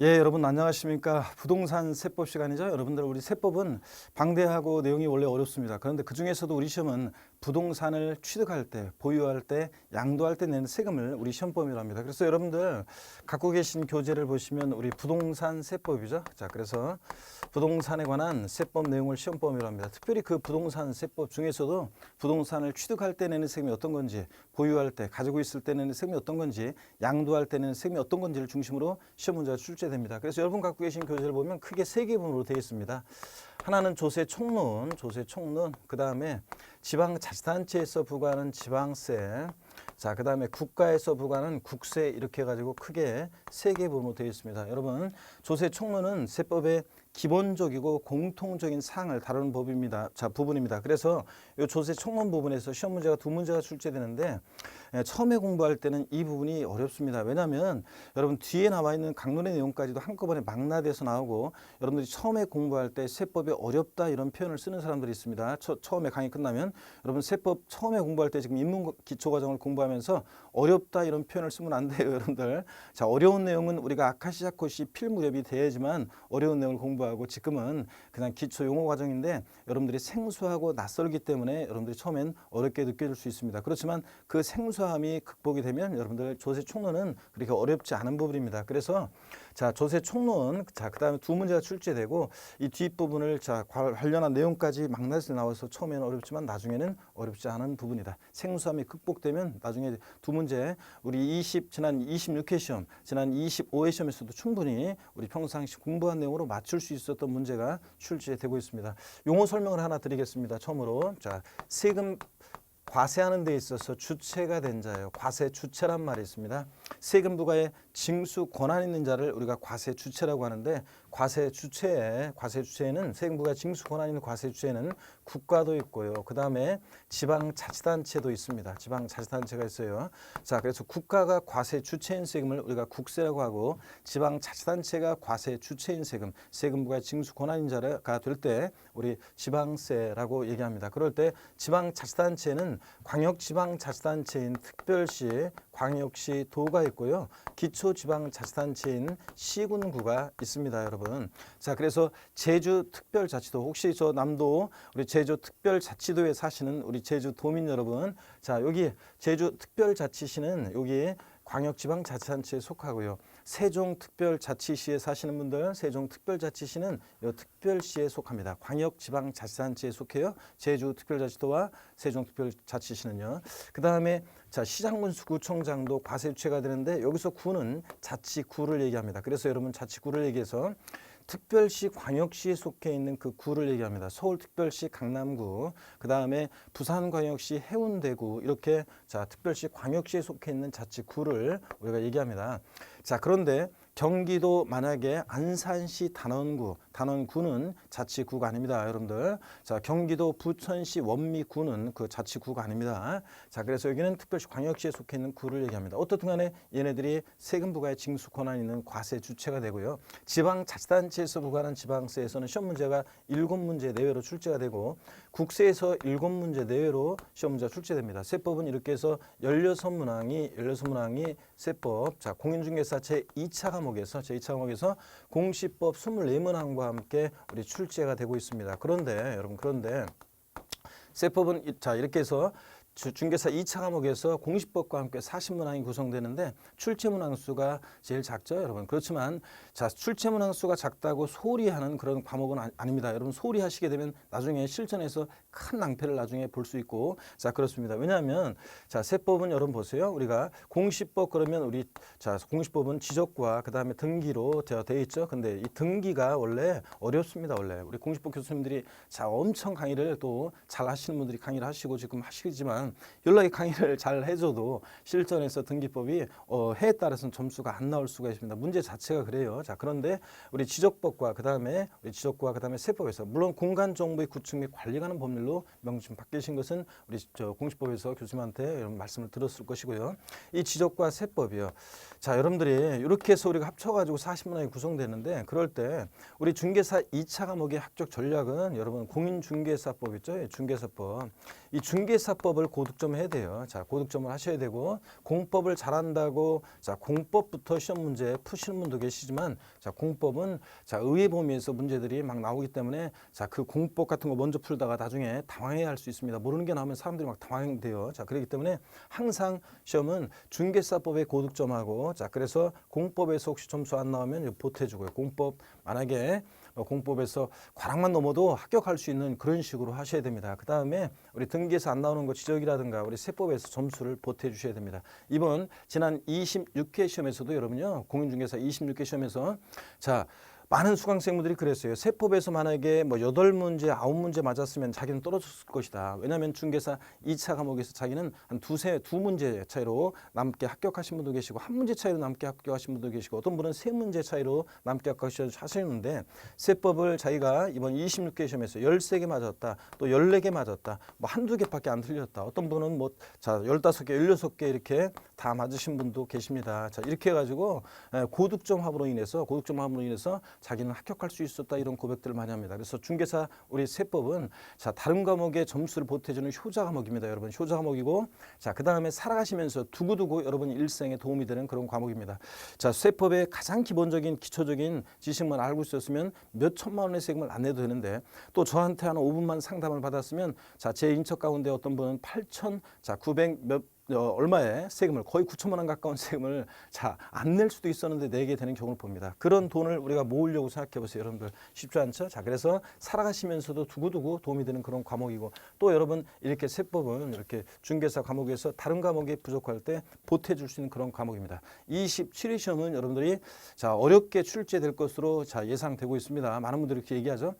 예, 여러분 안녕하십니까? 부동산 세법 시간이죠. 여러분들 우리 세법은 방대하고 내용이 원래 어렵습니다. 그런데 그 중에서도 우리 시험은 부동산을 취득할 때, 보유할 때, 양도할 때 내는 세금을 우리 시험범위로 합니다. 그래서 여러분들 갖고 계신 교재를 보시면 우리 부동산 세법이죠. 자, 그래서 부동산에 관한 세법 내용을 시험범위로 합니다. 특별히 그 부동산 세법 중에서도 부동산을 취득할 때 내는 세금이 어떤 건지, 보유할 때, 가지고 있을 때 내는 세금이 어떤 건지, 양도할 때 내는 세금이 어떤 건지를 중심으로 시험 문제가 출제됩니다. 그래서 여러분 갖고 계신 교재를 보면 크게 세 개분으로 되어 있습니다. 하나는 조세 총론, 그 다음에 지방자치단체에서 부과하는 지방세, 자, 그 다음에 국가에서 부과하는 국세, 이렇게 해가지고 크게 세 개 부분으로 되어 있습니다. 여러분, 조세 총론은 세법의 기본적이고 공통적인 사항을 다루는 법입니다. 자, 부분입니다. 그래서 이 조세 총론 부분에서 시험 문제가 두 문제가 출제되는데 처음에 공부할 때는 이 부분이 어렵습니다. 왜냐하면 여러분 뒤에 나와 있는 강론의 내용까지도 한꺼번에 망라돼서 나오고 여러분들이 처음에 공부할 때 세법이 어렵다 이런 표현을 쓰는 사람들이 있습니다. 처음에 강의 끝나면 여러분 세법 처음에 공부할 때 지금 입문 기초과정을 공부하면서 어렵다 이런 표현을 쓰면 안 돼요, 여러분들. 자, 어려운 내용은 우리가 아카시아 컷이 필무렵이 돼야지만 어려운 내용을 공부하고 지금은 그냥 기초 용어 과정인데 여러분들이 생소하고 낯설기 때문에 여러분들이 처음엔 어렵게 느껴질 수 있습니다. 그렇지만 그 생소함이 극복이 되면 여러분들 조세 총론은 그렇게 어렵지 않은 부분입니다. 그래서 자, 조세 총론, 자, 그 다음에 두 문제가 출제되고 이 뒷부분을 자, 관련한 내용까지 망라해서 나와서 처음에는 어렵지만 나중에는 어렵지 않은 부분이다. 생소함이 극복되면 나중에 두 문제 우리 지난 26회 시험, 지난 25회 시험에서도 충분히 우리 평상시 공부한 내용으로 맞출 수 있었던 문제가 출제되고 있습니다. 용어 설명을 하나 드리겠습니다. 처음으로 자, 세금 과세하는 데 있어서 주체가 된 자예요. 과세 주체란 말이 있습니다. 세금 부과에 징수 권한 있는 자를 우리가 과세 주체라고 하는데 과세 주체에는 세금 부과 징수 권한 있는 과세 주체에는 국가도 있고요. 그 다음에 지방자치단체도 있습니다. 지방자치단체가 있어요. 자, 그래서 국가가 과세 주체인 세금을 우리가 국세라고 하고 지방자치단체가 과세 주체인 세금 부과 징수 권한인 자가 될 때 우리 지방세라고 얘기합니다. 그럴 때 지방자치단체는 광역지방자치단체인 특별시, 광역시, 도가 있고요. 기초지방자치단체인 시군구가 있습니다, 여러분. 자, 그래서 제주특별자치도, 혹시 저 남도 우리 제주특별자치도에 사시는 우리 제주도민 여러분, 자, 여기 제주특별자치시는 여기 광역지방자치단체에 속하고요. 세종특별자치시에 사시는 분들, 세종특별자치시는 이 특별시에 속합니다. 광역지방자치단체에 속해요. 제주특별자치도와 세종특별자치시는요. 그 다음에 자, 시장군수구청장도 과세주체가 되는데 여기서 구는 자치구를 얘기합니다. 그래서 여러분 자치구를 얘기해서 특별시, 광역시에 속해 있는 그 구를 얘기합니다. 서울특별시 강남구, 그 다음에 부산광역시 해운대구, 이렇게 자, 특별시, 광역시에 속해 있는 자치구를 우리가 얘기합니다. 자, 그런데 경기도 만약에 안산시 단원구는 자치구가 아닙니다, 여러분들. 자, 경기도 부천시 원미구는 그 자치구가 아닙니다. 자, 그래서 여기는 특별시 광역시에 속해 있는 구를 얘기합니다. 어떻든 간에 얘네들이 세금 부과에 징수 권한 있는 과세 주체가 되고요. 지방자치단체에서 부과하는 지방세에서는 시험 문제가 7문제 내외로 출제가 되고 국세에서 7문제 내외로 시험 문제가 출제됩니다. 세법은 이렇게 해서 16문항이 세법, 자, 공인중개사 제2차 과목에서 공시법 24문항과 함께 우리 출제가 되고 있습니다. 그런데 여러분, 세법은 자, 이렇게 해서 중개사 2차 과목에서 공시법과 함께 40문항이 구성되는데 출제문항 수가 제일 작죠, 여러분. 그렇지만 자, 출제문항 수가 작다고 소홀히 하는 그런 과목은 아닙니다. 여러분, 소홀히 하시게 되면 나중에 실전에서 큰 낭패를 나중에 볼 수 있고, 자, 그렇습니다. 왜냐하면 자, 세법은 여러분 보세요. 우리가 공시법 그러면 우리 자, 공시법은 지적과 그 다음에 등기로 되어 있죠. 근데 이 등기가 원래 어렵습니다. 원래 우리 공시법 교수님들이 자, 엄청 강의를 또 잘 하시는 분들이 강의를 하시고 지금 하시지만 연락이 강의를 잘 해줘도 실전에서 등기법이 해에 따라서는 점수가 안 나올 수가 있습니다. 문제 자체가 그래요. 자, 그런데 우리 지적법과 그다음에 세법에서 물론 공간정보의 구축 및 관리하는 법률로 명칭 바뀌신 것은 우리 공시법에서 교수님한테 여러분 말씀을 들었을 것이고요. 이 지적과 세법이요. 자, 여러분들이 이렇게 해서 우리가 합쳐가지고 40문항이 구성되는데 그럴 때 우리 중개사 2차 과목의 학적 전략은 여러분 공인중개사법 있죠? 중개사법. 이 중개사법을 고득점 해야 돼요. 자, 고득점을 하셔야 되고 공법을 잘한다고 자, 공법부터 시험 문제 푸시는 분도 계시지만 자, 공법은 자, 의회 범위에서 문제들이 막 나오기 때문에 자, 그 공법 같은 거 먼저 풀다가 나중에 당황해야 할 수 있습니다. 모르는 게 나오면 사람들이 막 당황돼요. 자, 그렇기 때문에 항상 시험은 중개사법에 고득점하고 자, 그래서 공법에서 혹시 점수 안 나오면 보태주고요. 공법 만약에 공법에서 과락만 넘어도 합격할 수 있는 그런 식으로 하셔야 됩니다. 그 다음에 우리 등기에서 안 나오는 거 지적이라든가 우리 세법에서 점수를 보태 주셔야 됩니다. 이번 지난 26회 시험에서도 여러분요, 공인중개사 26회 시험에서 자, 많은 수강생분들이 그랬어요. 세법에서 만약에 뭐 8문제, 9문제 맞았으면 자기는 떨어졌을 것이다. 왜냐하면 중개사 2차 과목에서 자기는 한 두 문제 차이로 남게 합격하신 분도 계시고 한 문제 차이로 남게 합격하신 분도 계시고 어떤 분은 3문제 차이로 남게 합격하시는데 세법을 자기가 이번 26회 시험에서 13개 맞았다. 또 14개 맞았다. 뭐 한두 개밖에 안 틀렸다. 어떤 분은 뭐 자, 15개, 16개 이렇게 다 맞으신 분도 계십니다. 자, 이렇게 해 가지고 고득점합으로 인해서 자기는 합격할 수 있었다 이런 고백들을 많이 합니다. 그래서 중개사 우리 세법은 자, 다른 과목의 점수를 보태주는 효자 과목입니다. 여러분 효자 과목이고 자, 그 다음에 살아가시면서 두고두고 여러분 일생에 도움이 되는 그런 과목입니다. 자, 세법의 가장 기본적인 기초적인 지식만 알고 있었으면 몇 천만 원의 세금을 안 내도 되는데 또 저한테 한 5분만 상담을 받았으면 자, 제 인척 가운데 어떤 분은 8,900 얼마의 세금을 거의 9천만 원 가까운 세금을 자, 안 낼 수도 있었는데 내게 되는 경우를 봅니다. 그런 돈을 우리가 모으려고 생각해 보세요. 여러분들 쉽지 않죠? 자, 그래서 살아가시면서도 두고두고 도움이 되는 그런 과목이고 또 여러분 이렇게 세법은 이렇게 중개사 과목에서 다른 과목이 부족할 때 보태줄 수 있는 그런 과목입니다. 27회 시험은 여러분들이 자, 어렵게 출제될 것으로 자, 예상되고 있습니다. 많은 분들이 이렇게 얘기하죠.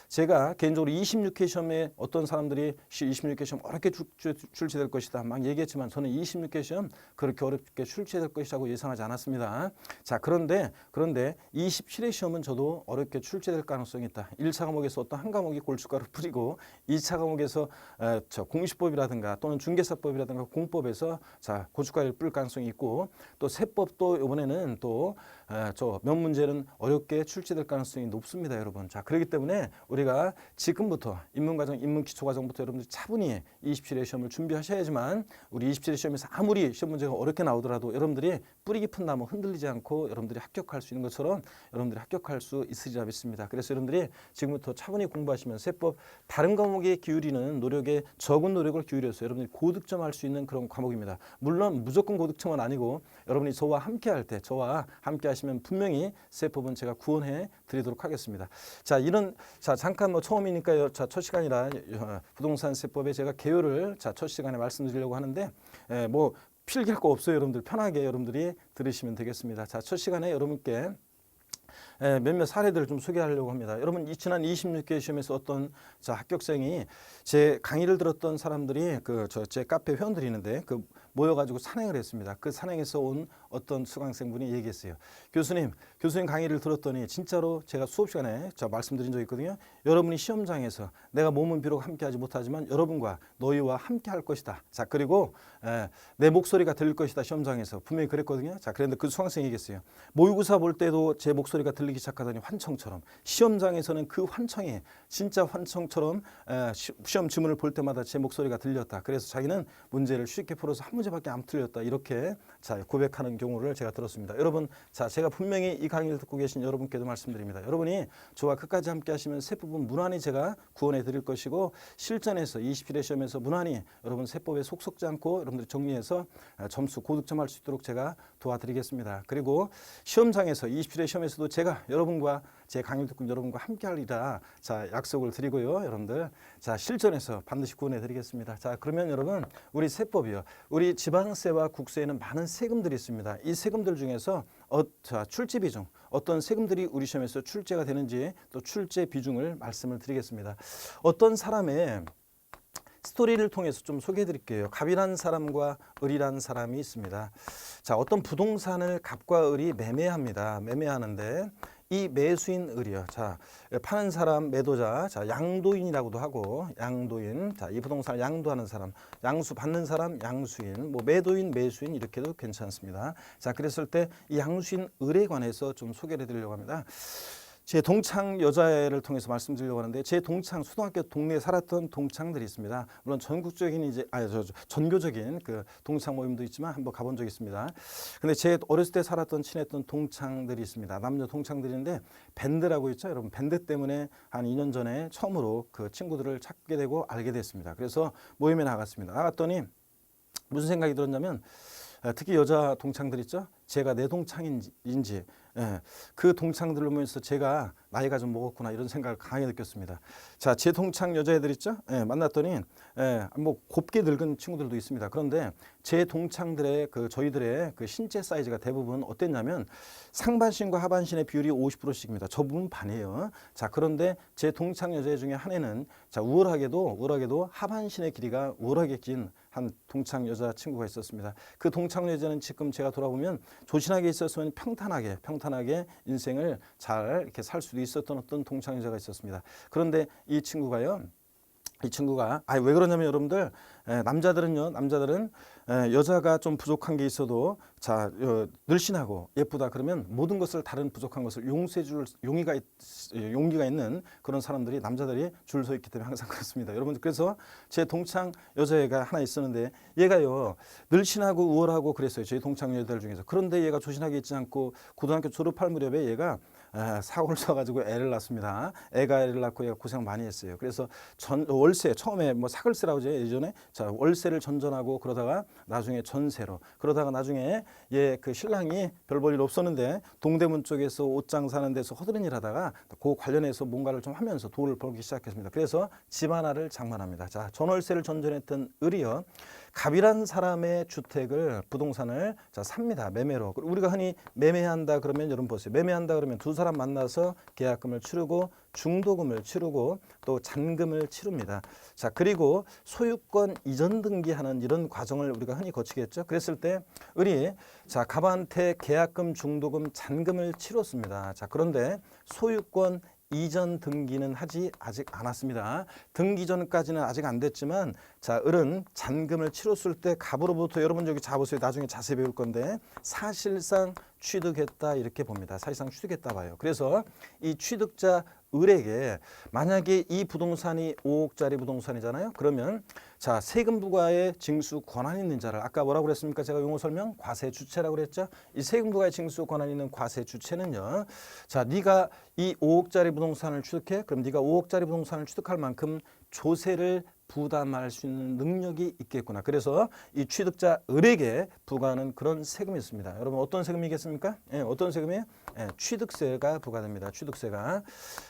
제가 개인적으로 26회 시험에 어떤 사람들이 26회 시험 어렵게 출제될 것이다 막 얘기했지만 저는 26회 시험 그렇게 어렵게 출제될 것이라고 예상하지 않았습니다. 자, 그런데 27회 시험은 저도 어렵게 출제될 가능성이 있다. 1차 과목에서 어떤 한 과목이 골칫가루 뿌리고 2차 과목에서 공시법이라든가 또는 중개사법이라든가 공법에서 자, 고춧가루를 뿌릴 가능성이 있고 또 세법도 이번에는 또 몇 문제는 어렵게 출제될 가능성이 높습니다, 여러분. 자, 그렇기 때문에 우리가 지금부터 입문과정, 입문기초과정부터 여러분들이 차분히 27회 시험을 준비하셔야지만 우리 27회 시험에서 아무리 시험 문제가 어렵게 나오더라도 여러분들이 뿌리 깊은 나무 흔들리지 않고 여러분들이 합격할 수 있는 것처럼 여러분들이 합격할 수 있으리라 믿습니다. 그래서 여러분들이 지금부터 차분히 공부하시면 세법 다른 과목에 기울이는 노력에 적은 노력을 기울여서 여러분들이 고득점할 수 있는 그런 과목입니다. 물론 무조건 고득점은 아니고 여러분이 저와 함께 할 때 저와 함께 하시면 분명히 세법은 제가 구원해 드리도록 하겠습니다. 자, 잠깐 뭐 처음이니까요. 자, 첫 시간이라 부동산 세법에 제가 개요를 자, 첫 시간에 말씀드리려고 하는데 뭐 필기할 거 없어요. 여러분들 편하게 여러분들이 들으시면 되겠습니다. 자, 첫 시간에 여러분께 몇몇 사례들을 좀 소개하려고 합니다. 여러분 지난 26회 시험에서 어떤 자, 합격생이 제 강의를 들었던 사람들이 제 카페 회원들이 있는데 모여가지고 산행을 했습니다. 그 산행에서 온 어떤 수강생분이 얘기했어요. 교수님 강의를 들었더니 진짜로 제가 수업 시간에 말씀드린 적이 있거든요. 여러분이 시험장에서 내가 몸은 비록 함께하지 못하지만 여러분과 너희와 함께할 것이다. 자, 그리고 내 목소리가 들릴 것이다. 시험장에서 분명히 그랬거든요. 자, 그런데 그 수강생이 얘기했어요. 모의고사 볼 때도 제 목소리가 들리기 시작하더니 환청처럼 시험장에서는 그 환청이 진짜 환청처럼 시험 지문을 볼 때마다 제 목소리가 들렸다. 그래서 자기는 문제를 쉽게 풀어서 한 문제밖에 안 틀렸다. 이렇게 자, 고백하는 경우를 제가 들었습니다. 여러분, 자, 제가 분명히 이 강의를 듣고 계신 여러분께도 말씀드립니다. 여러분이 저와 끝까지 함께 하시면 세법은 무난히 제가 구원해 드릴 것이고 실전에서 27회 시험에서 무난히 여러분 세법에 속 썩지 않고 여러분들이 정리해서 점수 고득점할 수 있도록 제가 도와드리겠습니다. 그리고 시험장에서 27회 시험에서도 제가 여러분과 제 강의를 듣고 여러분과 함께 하리라 자, 약속을 드리고요. 여러분들 자, 실전에서 반드시 구원해 드리겠습니다. 자, 그러면 여러분 우리 세법이요. 우리 지방세와 국세에는 많은 세금들이 있습니다. 이 세금들 중에서 자, 출제 비중 어떤 세금들이 우리 시험에서 출제가 되는지 또 출제 비중을 말씀을 드리겠습니다. 어떤 사람의 스토리를 통해서 좀 소개해 드릴게요. 갑이라는 사람과 을이라는 사람이 있습니다. 자, 어떤 부동산을 갑과 을이 매매합니다. 매매하는데 이 매수인 을이요. 자, 파는 사람 매도자, 자, 양도인이라고도 하고 양도인. 자, 이 부동산을 양도하는 사람, 양수 받는 사람 양수인, 뭐 매도인, 매수인 이렇게도 괜찮습니다. 자, 그랬을 때 이 양수인 을에 관해서 좀 소개를 해 드리려고 합니다. 제 동창 여자애를 통해서 말씀드리려고 하는데 제 동창 초등학교 동네에 살았던 동창들이 있습니다. 물론 전국적인 이제 전교적인 그 동창 모임도 있지만 한번 가본 적이 있습니다. 근데 제 어렸을 때 살았던 친했던 동창들이 있습니다. 남녀 동창들인데 밴드라고 있죠. 여러분 밴드 때문에 한 2년 전에 처음으로 그 친구들을 찾게 되고 알게 됐습니다. 그래서 모임에 나갔습니다. 나갔더니 무슨 생각이 들었냐면 특히 여자 동창들 있죠. 제가 내 동창인지 그 동창들을 보면서 제가 나이가 좀 먹었구나 이런 생각을 강하게 느꼈습니다. 자, 제 동창 여자애들 있죠. 만났더니 뭐 곱게 늙은 친구들도 있습니다. 그런데 제 동창들의 저희들의 그 신체 사이즈가 대부분 어땠냐면 상반신과 하반신의 비율이 50%씩입니다. 저 부분 반이에요. 자, 그런데 제 동창 여자애 중에 한 애는 자, 우월하게도 하반신의 길이가 우월하게 긴 한 동창 여자 친구가 있었습니다. 그 동창 여자는 지금 제가 돌아보면 조신하게 있었으면 평탄하게 인생을 잘 이렇게 살 수도 있었던 어떤 동창 여자가 있었습니다. 그런데 이 친구가 왜 그러냐면 여러분들 남자들은 여자가 좀 부족한 게 있어도 자 늘씬하고 예쁘다 그러면 모든 것을 다른 부족한 것을 용서해줄 용기가 있는 그런 사람들이 남자들이 줄 서 있기 때문에 항상 그렇습니다. 여러분 그래서 제 동창 여자애가 하나 있었는데 얘가요 늘씬하고 우월하고 그랬어요. 제 동창 여자들 중에서. 그런데 얘가 조신하게 있지 않고 고등학교 졸업할 무렵에 얘가 사고를 쳐가지고 애를 낳습니다. 애를 낳고 얘가 고생 많이 했어요. 그래서 월세 처음에 뭐 사글세라고 하죠 예전에. 자 월세를 전전하고 그러다가 나중에 전세로 그러다가 나중에 얘 그 신랑이 별 볼 일 없었는데 동대문 쪽에서 옷장 사는 데서 허드렛 일 하다가 그 관련해서 뭔가를 좀 하면서 돈을 벌기 시작했습니다. 그래서 집 하나를 장만합니다. 자 전월세를 전전했던 을이요. 갑이란 사람의 주택을 부동산을 자 삽니다. 매매로. 우리가 흔히 매매한다 그러면 여러분 보세요. 매매한다 그러면 두 사람 만나서 계약금을 치르고 중도금을 치르고 또 잔금을 치릅니다. 자 그리고 소유권 이전 등기하는 이런 과정을 우리가 흔히 거치겠죠. 그랬을 때 을이 자 갑한테 계약금, 중도금, 잔금을 치렀습니다. 자 그런데 소유권 이전 등기는 하지 아직 않았습니다. 등기 전까지는 아직 안 됐지만 자 을은 잔금을 치렀을 때 갑으로부터 여러분 여기 잡으세요. 나중에 자세히 배울 건데 사실상 취득했다 이렇게 봅니다. 사실상 취득했다 봐요. 그래서 이 취득자 을에게 만약에 이 부동산이 5억짜리 부동산이잖아요. 그러면 자 세금 부과의 징수 권한 있는 자를 아까 뭐라고 그랬습니까? 제가 용어 설명 과세주체라고 그랬죠. 이 세금 부과의 징수 권한 있는 과세주체는요. 자 네가 이 5억짜리 부동산을 취득해. 그럼 네가 5억짜리 부동산을 취득할 만큼 조세를 부담할 수 있는 능력이 있겠구나. 그래서 이 취득자 을에게 부과하는 그런 세금이 있습니다. 여러분 어떤 세금이겠습니까? 어떤 세금이에요? 취득세가 부과됩니다. 취득세가.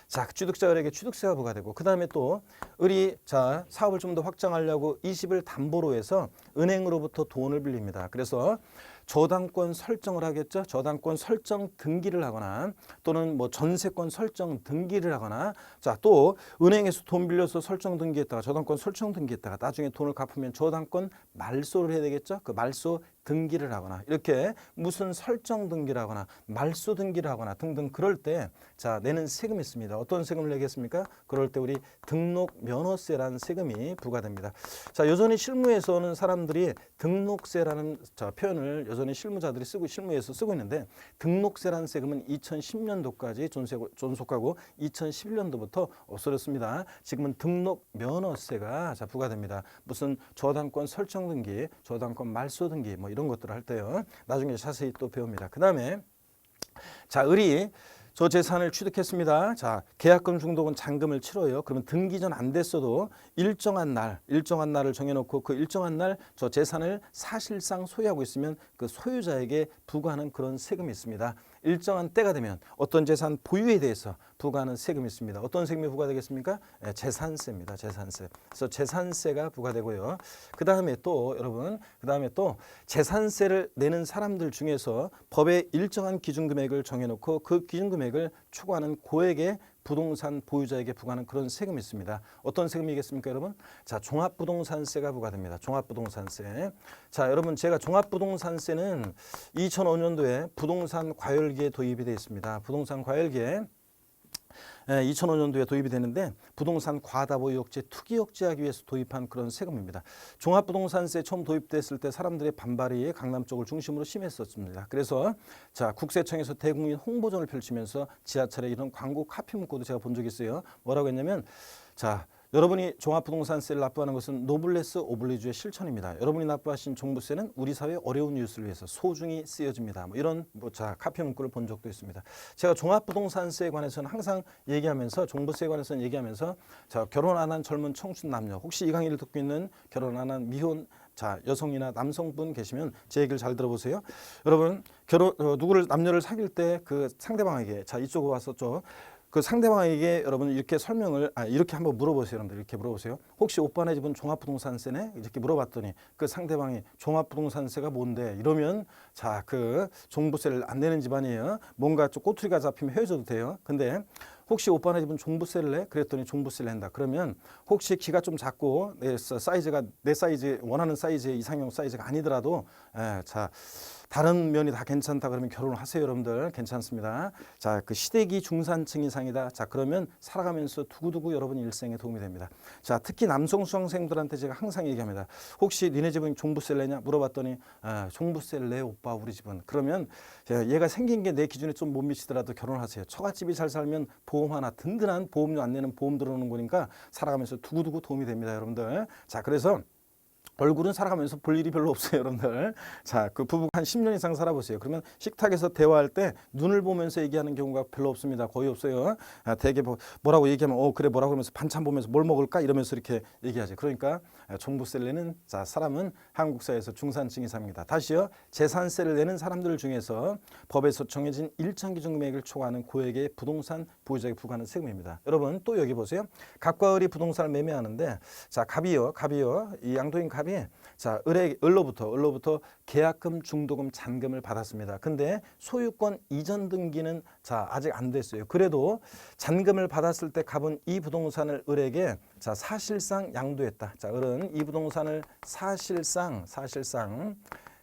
자, 취득자 을에게 취득세가 부과되고 그 다음에 또 을이 자 사업을 좀 더 확장하려고 이 집을 담보로 해서 은행으로부터 돈을 빌립니다. 그래서 저당권 설정을 하겠죠. 저당권 설정 등기를 하거나 또는 뭐 전세권 설정 등기를 하거나 자 또 은행에서 돈 빌려서 설정 등기했다가 저당권 설정 등기했다가 나중에 돈을 갚으면 저당권 말소를 해야 되겠죠. 그 말소 등기를 하거나 이렇게 무슨 설정 등기를 하거나 말소 등기를 하거나 등등 그럴 때 자 내는 세금이 있습니다. 어떤 세금을 내겠습니까? 그럴 때 우리 등록 면허세라는 세금이 부과됩니다. 자 여전히 실무에서는 사람들이 등록세라는 자 표현을 여전히 실무자들이 실무에서 쓰고 있는데 등록세라는 세금은 2010년도까지 존속하고 2011년도부터 없어졌습니다. 지금은 등록 면허세가 자 부과됩니다. 무슨 저당권 설정 등기, 저당권 말소 등기 뭐 이런 것들을 할 때요. 나중에 자세히 또 배웁니다. 그 다음에 자 을이 저 재산을 취득했습니다. 자 계약금, 중도금, 잔금을 치러요. 그러면 등기 전 안 됐어도 일정한 날을 정해놓고 그 일정한 날 저 재산을 사실상 소유하고 있으면 그 소유자에게 부과하는 그런 세금이 있습니다. 일정한 때가 되면 어떤 재산 보유에 대해서 부과하는 세금이 있습니다. 어떤 세금이 부과되겠습니까? 재산세입니다. 재산세. 그래서 재산세가 부과되고요. 그 다음에 또 여러분, 재산세를 내는 사람들 중에서 법에 일정한 기준금액을 정해놓고 그 기준금액을 초과하는 고액의 부동산 보유자에게 부과하는 그런 세금이 있습니다. 어떤 세금이겠습니까, 여러분? 자, 종합부동산세가 부과됩니다. 종합부동산세. 자, 여러분, 제가 종합부동산세는 2005년도에 부동산 과열기에 도입이 되어 있습니다. 부동산 과열기에 2005년도에 도입이 되는데 부동산 과다보유 억제, 투기 억제하기 위해서 도입한 그런 세금입니다. 종합부동산세 처음 도입됐을 때 사람들의 반발이 강남 쪽을 중심으로 심했었습니다. 그래서 자, 국세청에서 대국민 홍보전을 펼치면서 지하철에 이런 광고 카피 문구도 제가 본 적이 있어요. 뭐라고 했냐면 자, 여러분이 종합부동산세를 납부하는 것은 노블레스 오블리주의 실천입니다. 여러분이 납부하신 종부세는 우리 사회의 어려운 이웃을 위해서 소중히 쓰여집니다. 뭐 이런 자, 카피 문구를 본 적도 있습니다. 제가 종합부동산세에 관해서는 항상 얘기하면서 종부세에 관해서는 얘기하면서 자, 결혼 안 한 젊은 청춘 남녀 혹시 이 강의를 듣고 있는 결혼 안 한 미혼 자, 여성이나 남성분 계시면 제 얘기를 잘 들어보세요. 여러분 누구를 남녀를 사귈 때 그 상대방에게 자, 이쪽으로 왔었죠. 그 상대방에게 여러분 이렇게 설명을 이렇게 한번 물어보세요. 여러분들 이렇게 물어보세요. 혹시 오빠네 집은 종합부동산세네? 이렇게 물어봤더니 그 상대방이 종합부동산세가 뭔데? 이러면 자, 그 종부세를 안 내는 집안이에요. 뭔가 좀 꼬투리가 잡히면 헤어져도 돼요. 근데 혹시 오빠네 집은 종부세를 내? 그랬더니 종부세를 낸다. 그러면 혹시 키가 좀 작고 사이즈가 내 사이즈 원하는 사이즈의 이상형 사이즈가 아니더라도 자, 다른 면이 다 괜찮다 그러면 결혼을 하세요. 여러분들 괜찮습니다. 자, 그 시대기 중산층 이상이다. 자, 그러면 살아가면서 두고두고 여러분 일생에 도움이 됩니다. 자, 특히 남성 수강생들한테 제가 항상 얘기합니다. 혹시 니네 집은 종부세를 내냐 물어봤더니 종부세를 내 오빠 우리 집은. 그러면 얘가 생긴 게 내 기준에 좀 못 미치더라도 결혼하세요. 처갓집이 잘 살면 보험 하나 든든한 보험료 안 내는 보험 들어오는 거니까 살아가면서 두고두고 도움이 됩니다. 여러분들. 자, 그래서 얼굴은 살아가면서 볼 일이 별로 없어요, 여러분들. 자, 그 부부가 한 10년 이상 살아보세요. 그러면 식탁에서 대화할 때 눈을 보면서 얘기하는 경우가 별로 없습니다. 거의 없어요. 되게 뭐라고 얘기하면 그래 뭐라고 하면서 반찬 보면서 뭘 먹을까 이러면서 이렇게 얘기하죠. 그러니까 종부세를 내는 자, 사람은 한국 사회에서 중산층 이상입니다. 다시요. 재산세를 내는 사람들 중에서 법에서 정해진 일정 기준 금액을 초과하는 고액의 부동산 보유자에게 부과하는 세금입니다. 여러분 또 여기 보세요. 갑과 을이 부동산을 매매하는데 자, 갑이요. 이 양도인 갑이 자, 을로부터 계약금, 중도금, 잔금을 받았습니다. 근데 소유권 이전 등기는 자, 아직 안 됐어요. 그래도 잔금을 받았을 때 갑은 이 부동산을 을에게 자, 사실상 양도했다. 자, 을은 이 부동산을 사실상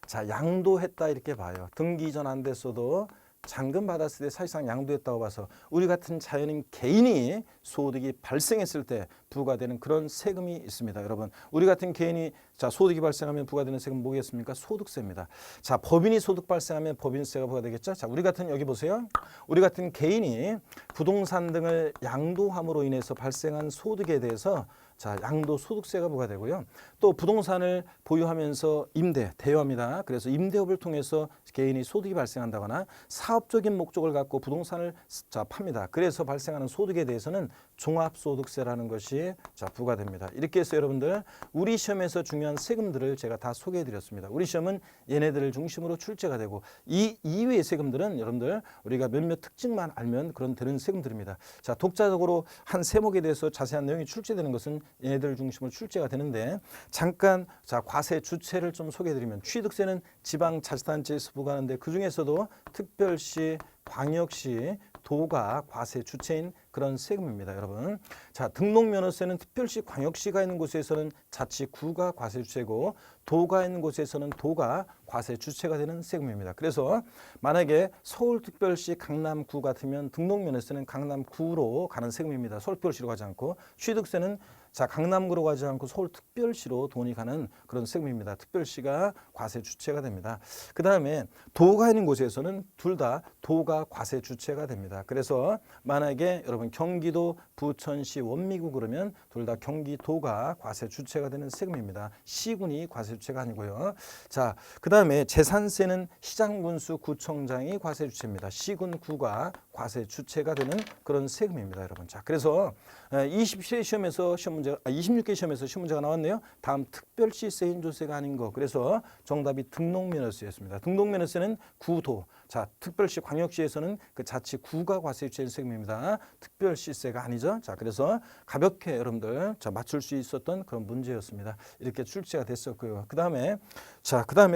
자, 양도했다 이렇게 봐요. 등기 이전 안 됐어도 잔금 받았을 때 사실상 양도했다고 봐서 우리 같은 자연인 개인이 소득이 발생했을 때 부과되는 그런 세금이 있습니다. 여러분 우리 같은 개인이 자, 소득이 발생하면 부과되는 세금 뭐겠습니까? 소득세입니다. 자, 법인이 소득 발생하면 법인세가 부과되겠죠. 자, 우리 같은 여기 보세요. 우리 같은 개인이 부동산 등을 양도함으로 인해서 발생한 소득에 대해서 자, 양도소득세가 부과되고요. 또 부동산을 보유하면서 대여합니다. 그래서 임대업을 통해서 개인이 소득이 발생한다거나 사업적인 목적을 갖고 부동산을 자, 팝니다. 그래서 발생하는 소득에 대해서는 종합소득세라는 것이 자, 부과됩니다. 이렇게 해서 여러분들 우리 시험에서 중요한 세금들을 제가 다 소개해드렸습니다. 우리 시험은 얘네들을 중심으로 출제가 되고 이 이외의 세금들은 여러분들 우리가 몇몇 특징만 알면 그런 되는 세금들입니다. 자, 독자적으로 한 세목에 대해서 자세한 내용이 출제되는 것은 얘네들 중심으로 출제가 되는데 잠깐 자, 과세 주체를 좀 소개해드리면 취득세는 지방자치단체에서 부과하는데 그중에서도 특별시, 광역시, 도가 과세 주체인 그런 세금입니다, 여러분. 자, 등록면허세는 특별시, 광역시가 있는 곳에서는 자치구가 과세 주체고 도가 있는 곳에서는 도가 과세 주체가 되는 세금입니다. 그래서 만약에 서울특별시 강남구 같으면 등록면허세는 강남구로 가는 세금입니다. 서울특별시로 가지 않고 취득세는 자, 강남구로 가지 않고 서울특별시로 돈이 가는 그런 세금입니다. 특별시가 과세 주체가 됩니다. 그 다음에 도가 있는 곳에서는 둘 다 도가 과세 주체가 됩니다. 그래서 만약에 여러분 경기도, 부천시, 원미구 그러면 둘 다 경기도가 과세 주체가 되는 세금입니다. 시군이 과세 주체가 아니고요. 자, 그 다음에 재산세는 시장군수, 구청장이 과세 주체입니다. 시군, 구가 과세 주체가 되는 그런 세금입니다, 여러분. 자, 그래서 27회 시험에서 26개 시험에서 시험 문제가 나왔네요. 다음 특별시세 인조세가 아닌 거. 그래서 정답이 등록면허세였습니다. 등록면허세는 구도. 자, 특별시 광역시에서는 그 자치구가 과세 주체인 세금입니다. 특별시세가 아니죠. 자, 그래서 가볍게 여러분들 자, 맞출 수 있었던 그런 문제였습니다. 이렇게 출제가 됐었고요. 그다음에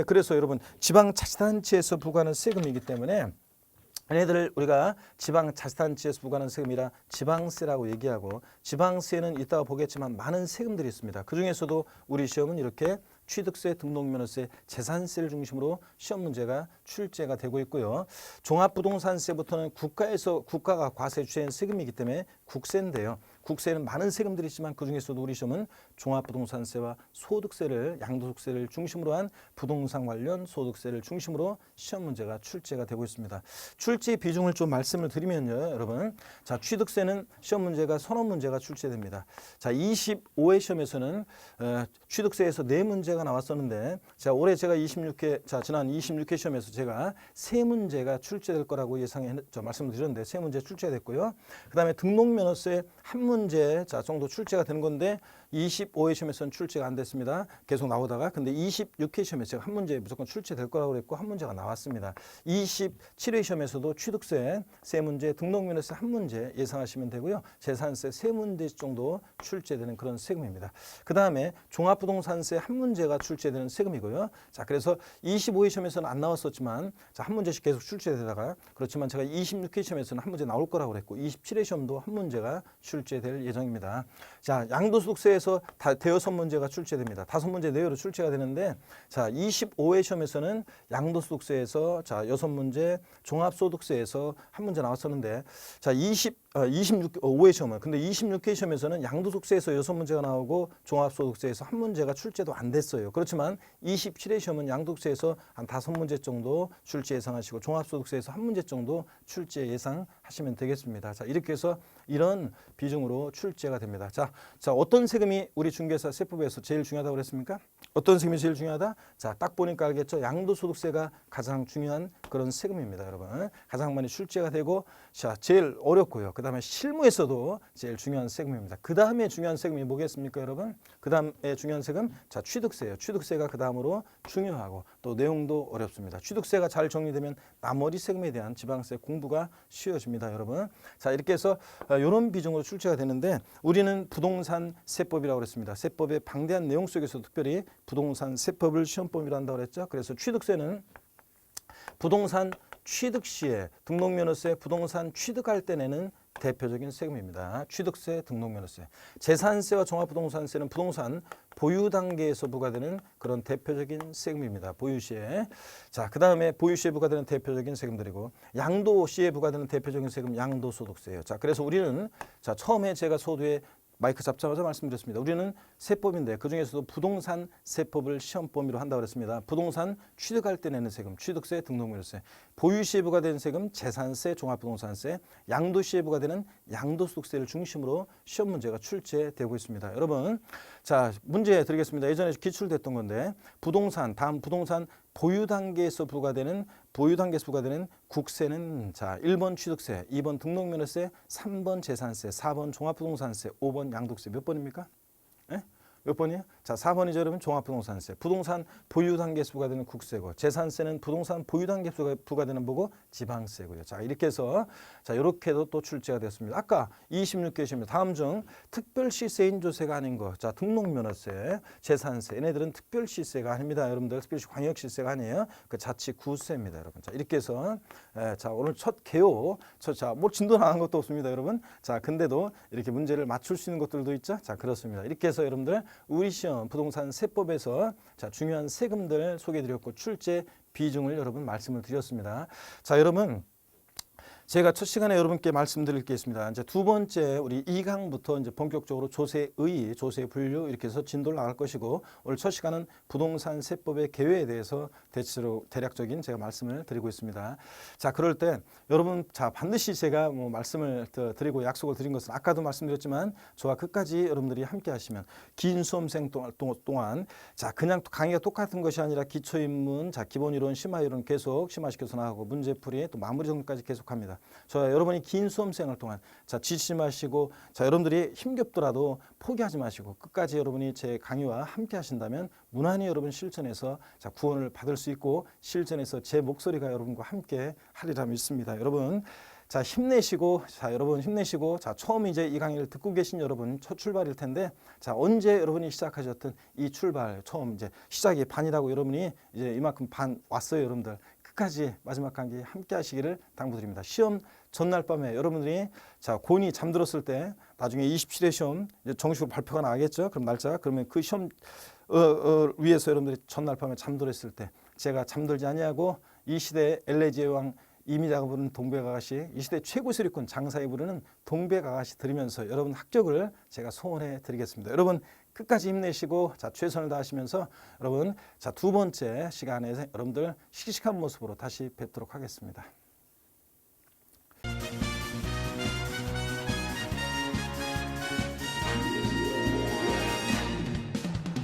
그래서 여러분 지방자치단체에서 부과하는 세금이기 때문에 얘네들을 우리가 지방자치단체에서 부과하는 세금이라 지방세라고 얘기하고 지방세는 이따가 보겠지만 많은 세금들이 있습니다. 그중에서도 우리 시험은 이렇게 취득세, 등록면허세, 재산세를 중심으로 시험 문제가 출제가 되고 있고요. 종합부동산세부터는 국가가 과세 주체인 세금이기 때문에 국세인데요. 국세는 많은 세금들이 있지만 그중에서도 우리 시험은 종합부동산세와 소득세를 양도소득세를 중심으로 한 부동산 관련 소득세를 중심으로 시험 문제가 출제가 되고 있습니다. 출제 비중을 좀 말씀을 드리면요, 여러분. 자, 취득세는 시험 문제가 선언 문제가 출제됩니다. 자, 25회 시험에서는 취득세에서 4문제가 나왔었는데, 자, 올해 제가 26회, 자, 지난 26회 시험에서 제가 3문제가 출제될 거라고 말씀을 드렸는데 3문제 출제됐고요. 그 다음에 등록면허세 1문제 자, 정도 출제가 되는 건데 25회 시험에서는 출제가 안 됐습니다. 계속 나오다가 근데 26회 시험에 제가 1문제 무조건 출제될 거라고 그랬고 1문제가 나왔습니다. 27회 시험에서도 취득세 3문제, 등록면허세 1문제 예상하시면 되고요. 재산세 3문제 정도 출제되는 그런 세금입니다. 그 다음에 종합부동산세 1문제가 출제되는 세금이고요. 자, 그래서 25회 시험에서는 안 나왔었지만 자, 1문제씩 계속 출제되다가 그렇지만 제가 26회 시험에서는 1문제 나올 거라고 그랬고 27회 시험도 1문제가 출제될 예정입니다. 자, 양도소득세에서 대여섯 문제가 출제됩니다. 5문제 내외로 출제가 되는데 자, 25회 시험에서는 양도소득세에서 자, 6문제, 종합소득세에서 1문제 나왔었는데 자, 26회 시험은 근데 26회 시험에서는 양도소득세에서 6문제가 나오고 종합소득세에서 1문제가 출제도 안 됐어요. 그렇지만 27회 시험은 양도소득세에서 한 5문제 정도 출제 예상하시고 종합소득세에서 1문제 정도 출제 예상하시면 되겠습니다. 자, 이렇게 해서 이런 비중으로 출제가 됩니다. 자, 어떤 세금이 우리 중개사 세법에서 제일 중요하다고 그랬습니까? 어떤 세금이 제일 중요하다? 자, 딱 보니까 알겠죠? 양도소득세가 가장 중요한 그런 세금입니다, 여러분. 가장 많이 출제가 되고 자, 제일 어렵고요. 그 다음에 실무에서도 제일 중요한 세금입니다. 그 다음에 중요한 세금이 뭐겠습니까, 여러분? 그 다음에 중요한 세금, 자, 취득세예요. 취득세가 그 다음으로 중요하고 또 내용도 어렵습니다. 취득세가 잘 정리되면 나머지 세금에 대한 지방세 공부가 쉬워집니다, 여러분. 자, 이렇게 해서 이런 비중으로 출제가 되는데 우리는 부동산 세법이라고 그랬습니다. 세법의 방대한 내용 속에서 특별히 부동산 세법을 시험범위로 한다고 그랬죠. 그래서 취득세는 부동산 취득 시에 등록면허세 부동산 취득할 때 내는 대표적인 세금입니다. 취득세, 등록면허세. 재산세와 종합부동산세는 부동산 보유 단계에서 부과되는 그런 대표적인 세금입니다. 보유 시에. 자, 그 다음에 보유 시에 부과되는 대표적인 세금들이고 양도 시에 부과되는 대표적인 세금 양도소득세예요. 자, 그래서 우리는 자, 처음에 제가 소두에 마이크 잡자마자 말씀드렸습니다. 우리는 세법인데 그중에서도 부동산 세법을 시험 범위로 한다고 그랬습니다. 부동산 취득할 때 내는 세금, 취득세, 등록면허세, 보유 시에 부과되는 세금, 재산세, 종합부동산세, 양도 시에 부과되는 양도소득세를 중심으로 시험 문제가 출제되고 있습니다. 여러분, 자, 문제 드리겠습니다. 예전에 기출됐던 건데 다음 부동산 보유 단계에서 부과되는 국세는 자, 1번 취득세, 2번 등록면허세, 3번 재산세, 4번 종합부동산세, 5번 양도세. 몇 번입니까? 예? 몇 번이에요? 자, 4번이죠, 여러분. 종합부동산세. 부동산 보유 단계에서 부과되는 국세고, 재산세는 부동산 보유 단계에서 부과되는 뭐고? 지방세고요. 자, 이렇게 해서 자, 이렇게도 또 출제가 됐습니다. 아까 26개 시험에 다음 중 특별시세 인조세가 아닌 거. 자, 등록면허세, 재산세. 얘네들은 특별시세가 아닙니다. 여러분들 특별시 광역시세가 아니에요. 그 자치구세입니다, 여러분. 자, 이렇게 해서 자, 오늘 첫 개요. 자, 뭐 진도 나간 것도 없습니다, 여러분. 자, 근데도 이렇게 문제를 맞출 수 있는 것들도 있죠. 자, 그렇습니다. 이렇게 해서 여러분들 우리 시험 부동산 세법에서 자, 중요한 세금들 소개해드렸고 출제 비중을 여러분 말씀을 드렸습니다. 자, 여러분 제가 첫 시간에 여러분께 말씀드릴 게 있습니다. 이제 두 번째 우리 2강부터 이제 본격적으로 조세의, 조세 분류 이렇게 해서 진도를 나갈 것이고 오늘 첫 시간은 부동산 세법의 개요에 대해서 대략적인 제가 말씀을 드리고 있습니다. 자, 그럴 때 여러분 자, 반드시 제가 뭐 말씀을 드리고 약속을 드린 것은 아까도 말씀드렸지만 저와 끝까지 여러분들이 함께 하시면 긴 수험생 동안 자, 그냥 강의가 똑같은 것이 아니라 기초인문, 자, 기본이론, 심화이론 계속 심화시켜서 나가고 문제풀이 또 마무리 정도까지 계속합니다. 저 여러분이 긴 수험생활 동안 자, 지치지 마시고 자, 여러분들이 힘겹더라도 포기하지 마시고 끝까지 여러분이 제 강의와 함께 하신다면 무난히 여러분 실전에서 자, 구원을 받을 수 있고 실전에서 제 목소리가 여러분과 함께 하리라 믿습니다. 여러분 자, 여러분 힘내시고 자, 처음 이제 이 강의를 듣고 계신 여러분 첫 출발일 텐데 자, 언제 여러분이 시작하셨던 이 출발 처음 이제 시작이 반이라고 여러분이 이제 이만큼 반 왔어요, 여러분들. 끝까지 마지막 강의 함께 하시기를 당부드립니다. 시험 전날 밤에 여러분들이 자, 곤히 잠들었을 때 나중에 27회 시험 이제 정식으로 발표가 나가겠죠. 그럼 날짜가 그러면 그 시험 위해서 여러분들이 전날 밤에 잠들었을 때 제가 잠들지 아니하고 이 시대의 엘레지의 왕 이미자가 부르는 동백아가씨, 이 시대 최고 수리꾼 장사에 부르는 동백아가씨 들으면서 여러분 합격을 제가 소원해 드리겠습니다. 여러분 끝까지 힘내시고 자 최선을 다하시면서 여러분 자 두 번째 시간에 여러분들 씩씩한 모습으로 다시 뵙도록 하겠습니다.